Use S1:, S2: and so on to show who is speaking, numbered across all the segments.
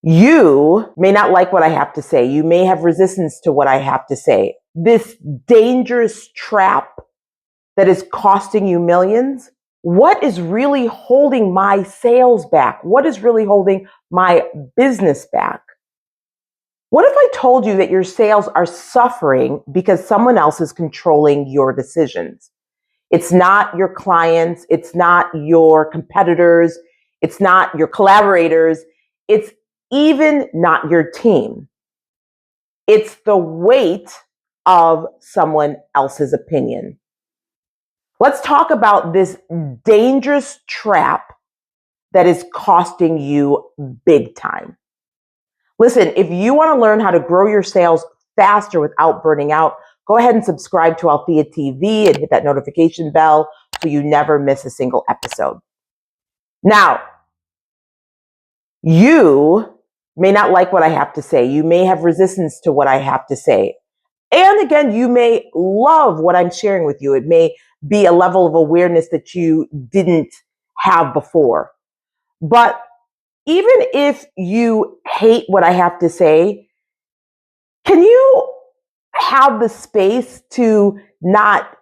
S1: You may not like what I have to say. You may have resistance to what I have to say. This dangerous trap that is costing you millions. What is really holding my sales back? What is really holding my business back? What if I told you that your sales are suffering because someone else is controlling your decisions? It's not your clients. It's not your competitors. It's not your collaborators. It's even not your team. It's the weight of someone else's opinion. Let's talk about this dangerous trap that is costing you big time. Listen, if you want to learn how to grow your sales faster without burning out, go ahead and subscribe to Althea TV and hit that notification bell so you never miss a single episode. Now, you may not like what I have to say. You may have resistance to what I have to say. And again, you may love what I'm sharing with you. It may be a level of awareness that you didn't have before. But even if you hate what I have to say, can you have the space to not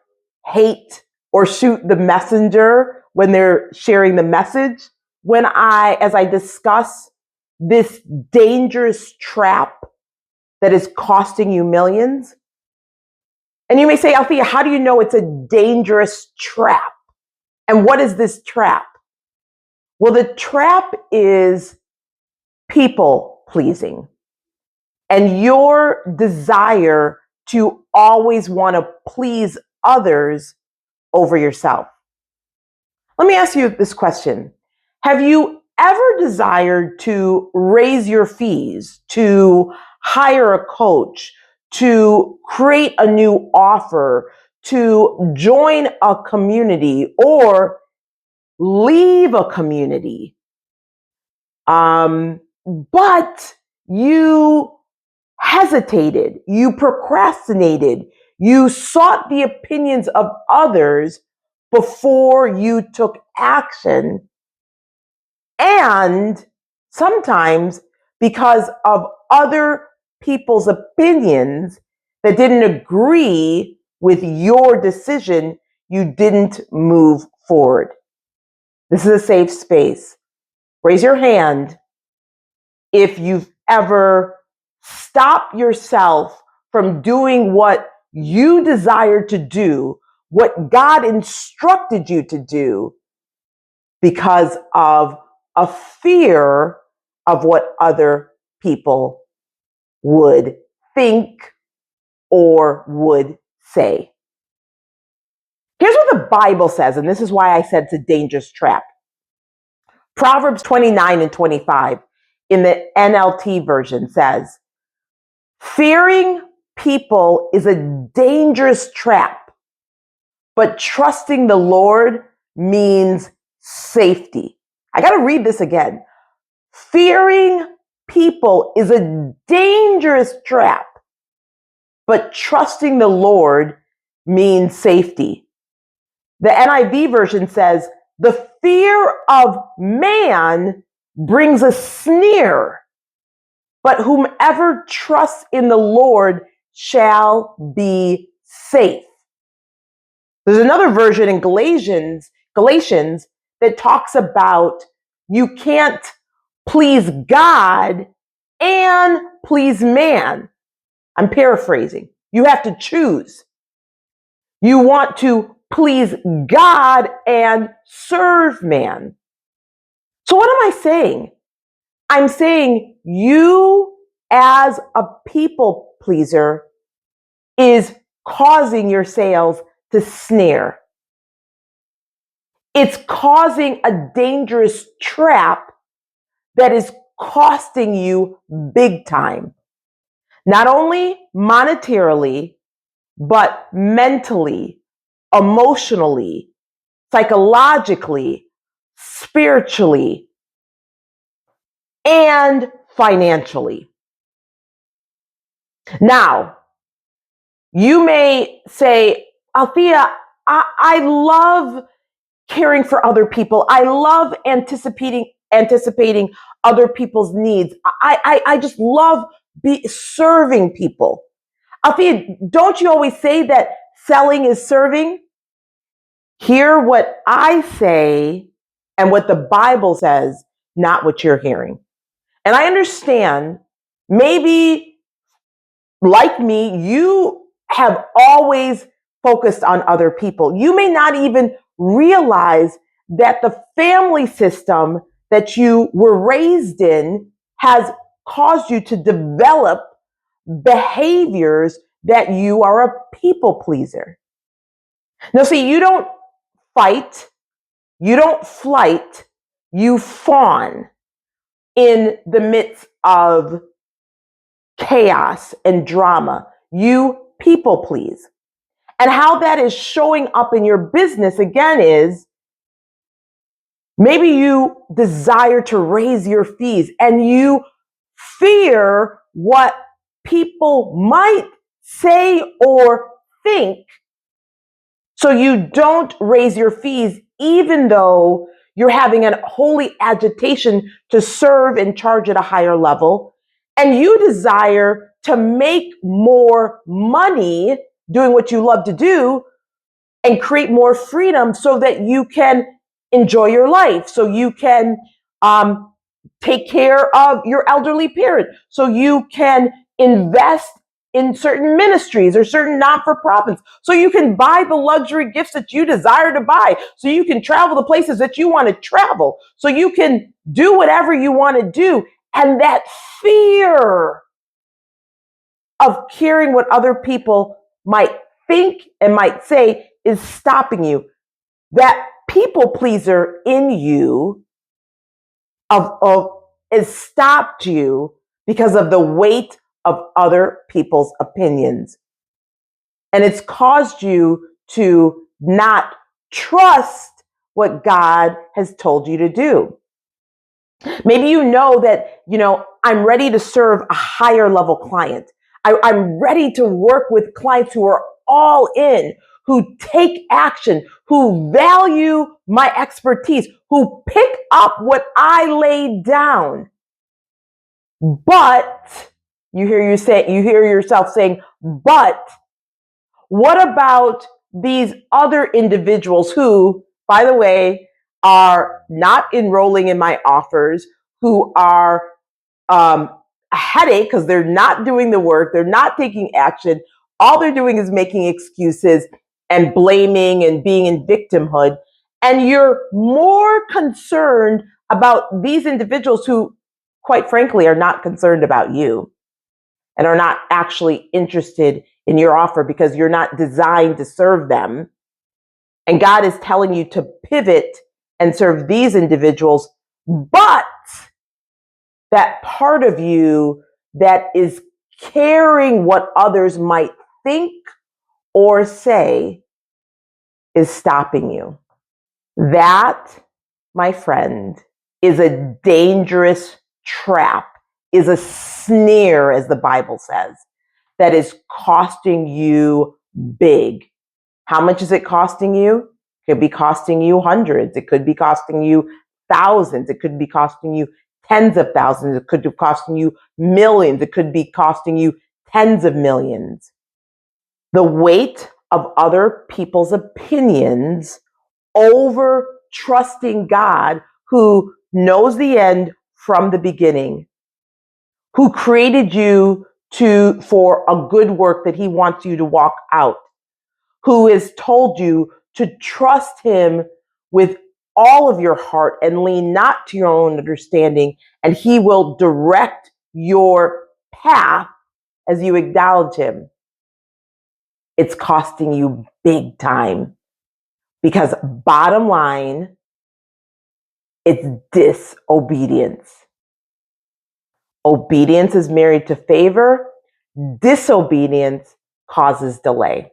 S1: hate or shoot the messenger when they're sharing the message? As I discuss this dangerous trap that is costing you millions. And you may say, Althea, how do you know it's a dangerous trap? And what is this trap? Well, the trap is people pleasing and your desire to always want to please others over yourself. Let me ask you this question. Have you ever desired to raise your fees, to hire a coach, to create a new offer, to join a community or leave a community? But you hesitated, you procrastinated, you sought the opinions of others before you took action. And sometimes because of other people's opinions that didn't agree with your decision, you didn't move forward. This is a safe space. Raise your hand if you've ever stopped yourself from doing what you desire to do, what God instructed you to do, because of a fear of what other people would think or would say. Here's what the Bible says, and this is why I said it's a dangerous trap. Proverbs 29 and 25 in the NLT version says, fearing people is a dangerous trap, but trusting the Lord means safety. I got to read this again. Fearing people is a dangerous trap, but trusting the Lord means safety. The NIV version says, the fear of man brings a snare, but whomever trusts in the Lord shall be safe. There's another version in Galatians that talks about you can't please God and please man. I'm paraphrasing. You have to choose. You want to please God and serve man. So what am I saying? I'm saying you as a people pleaser is causing your sales to snare. It's causing a dangerous trap that is costing you big time. Not only monetarily, but mentally, emotionally, psychologically, spiritually, and financially. Now, you may say, Althea, I love caring for other people. I love anticipating anticipating other people's needs. I just love serving people. Althea, don't you always say that selling is serving? Hear what I say and what the Bible says, not what you're hearing. And I understand, maybe like me, you have always focused on other people. You may not even realize that the family system that you were raised in has caused you to develop behaviors that you are a people pleaser. Now, see, you don't fight, you don't flight, you fawn in the midst of chaos and drama. You people please. And how that is showing up in your business again is maybe you desire to raise your fees and you fear what people might say or think. So you don't raise your fees, even though you're having a holy agitation to serve and charge at a higher level. And you desire to make more money doing what you love to do and create more freedom so that you can enjoy your life, so you can take care of your elderly parent, so you can invest in certain ministries or certain not-for-profits, so you can buy the luxury gifts that you desire to buy, so you can travel the places that you want to travel, so you can do whatever you want to do. And that fear of caring what other people might think and might say is stopping you. That people pleaser in you has stopped you because of the weight of other people's opinions. And it's caused you to not trust what God has told you to do. Maybe you know that, I'm ready to serve a higher level client. I'm ready to work with clients who are all in, who take action, who value my expertise, who pick up what I laid down. But you hear yourself saying, but what about these other individuals who, by the way, are not enrolling in my offers, who are a headache because they're not doing the work, they're not taking action. All they're doing is making excuses and blaming and being in victimhood. And you're more concerned about these individuals who, quite frankly, are not concerned about you and are not actually interested in your offer because you're not designed to serve them. And God is telling you to pivot and serve these individuals, but that part of you that is caring what others might think or say is stopping you. That, my friend, is a dangerous trap, is a snare, as the Bible says, that is costing you big. How much is it costing you? It could be costing you hundreds. It could be costing you thousands. It could be costing you tens of thousands. It could be costing you millions. It could be costing you tens of millions. The weight of other people's opinions over trusting God, who knows the end from the beginning, who created you for a good work that he wants you to walk out, who has told you to trust him with all of your heart and lean not to your own understanding, and he will direct your path as you acknowledge him. It's costing you big time because bottom line, it's disobedience. Obedience is married to favor. Disobedience causes delay.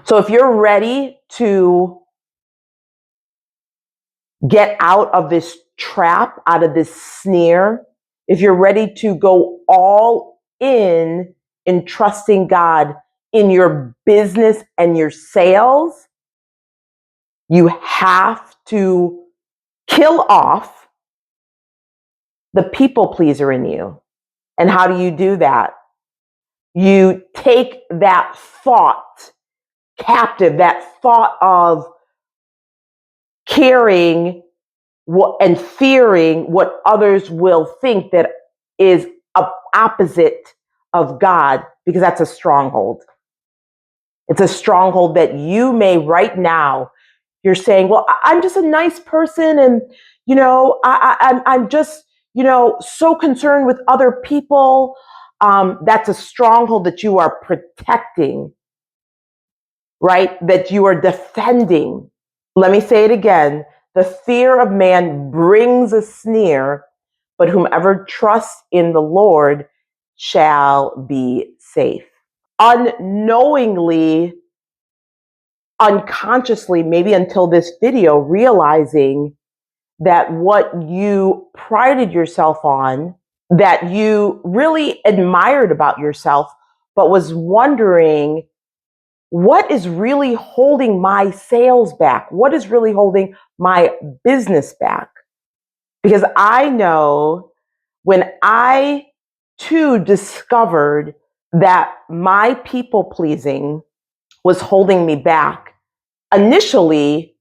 S1: So if you're ready to get out of this trap, out of this snare, if you're ready to go all in trusting God in your business and your sales, you have to kill off the people pleaser in you. And how do you do that? You take that thought captive, that thought of caring and fearing what others will think that is opposite of God, because that's a stronghold. It's a stronghold that you may right now, you're saying, well, I'm just a nice person, and I'm just so concerned with other people. That's a stronghold that you are protecting, right? That you are defending. Let me say it again. The fear of man brings a sneer, but whomever trusts in the Lord shall be safe. Unknowingly, unconsciously, maybe until this video, realizing that what you prided yourself on, that you really admired about yourself, but was wondering, what is really holding my sales back? What is really holding my business back? Because I know when I too discovered that my people pleasing was holding me back, initially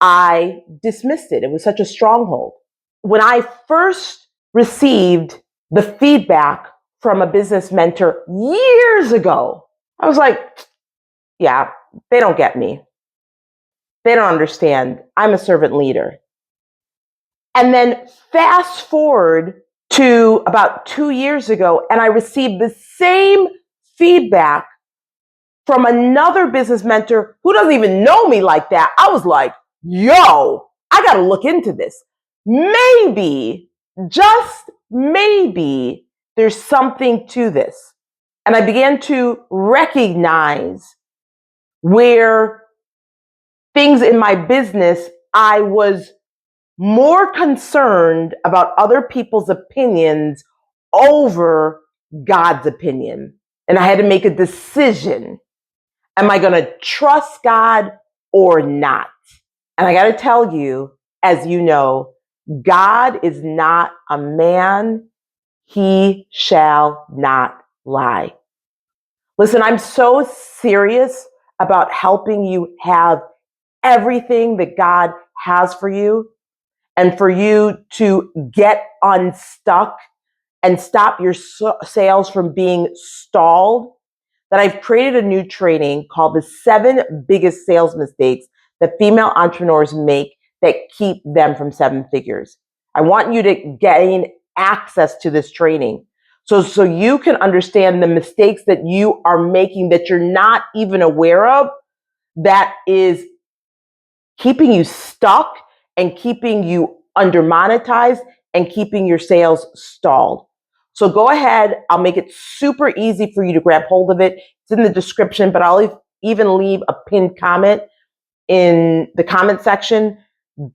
S1: I dismissed it. It was such a stronghold. When I first received the feedback from a business mentor years ago, I was like, yeah, they don't get me. They don't understand. I'm a servant leader. And then fast forward to about 2 years ago, and I received the same feedback from another business mentor who doesn't even know me like that. I was like, yo, I got to look into this. Maybe, just maybe, there's something to this. And I began to recognize where things in my business, I was more concerned about other people's opinions over God's opinion. And I had to make a decision. Am I going to trust God or not? And I got to tell you, as you know, God is not a man. He shall not lie. Listen, I'm so serious about helping you have everything that God has for you, and for you to get unstuck and stop your sales from being stalled, that I've created a new training called the 7 biggest sales mistakes that female entrepreneurs make that keep them from 7 figures. I want you to gain access to this training so you can understand the mistakes that you are making that you're not even aware of, that is keeping you stuck and keeping you under monetized and keeping your sales stalled. So go ahead. I'll make it super easy for you to grab hold of it. It's in the description, but I'll even leave a pinned comment in the comment section.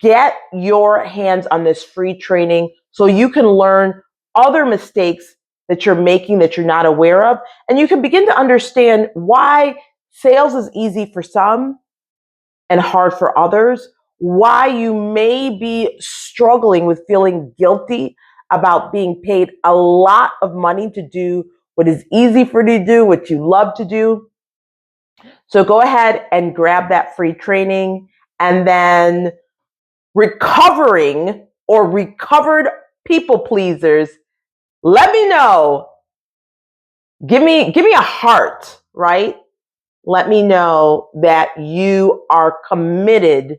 S1: Get your hands on this free training so you can learn other mistakes that you're making that you're not aware of. And you can begin to understand why sales is easy for some and hard for others, why you may be struggling with feeling guilty about being paid a lot of money to do what is easy for you to do, what you love to do. So go ahead and grab that free training. And then recovering or recovered people pleasers, let me know. Give me a heart, right? Let me know that you are committed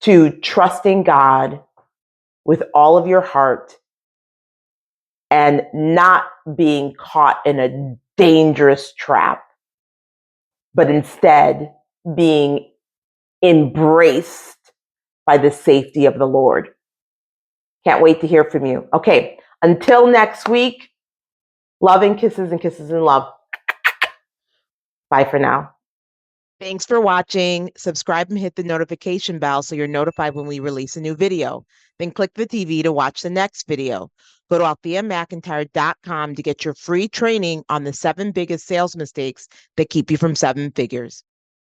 S1: to trusting God with all of your heart and not being caught in a dangerous trap, but instead being embraced by the safety of the Lord. Can't wait to hear from you. Okay, until next week, love and kisses and love. Bye for now. Thanks for watching. Subscribe and hit the notification bell so you're notified when we release a new video. Then click the TV to watch the next video. Go to altheamcintyre.com to get your free training on the 7 biggest sales mistakes that keep you from 7 figures.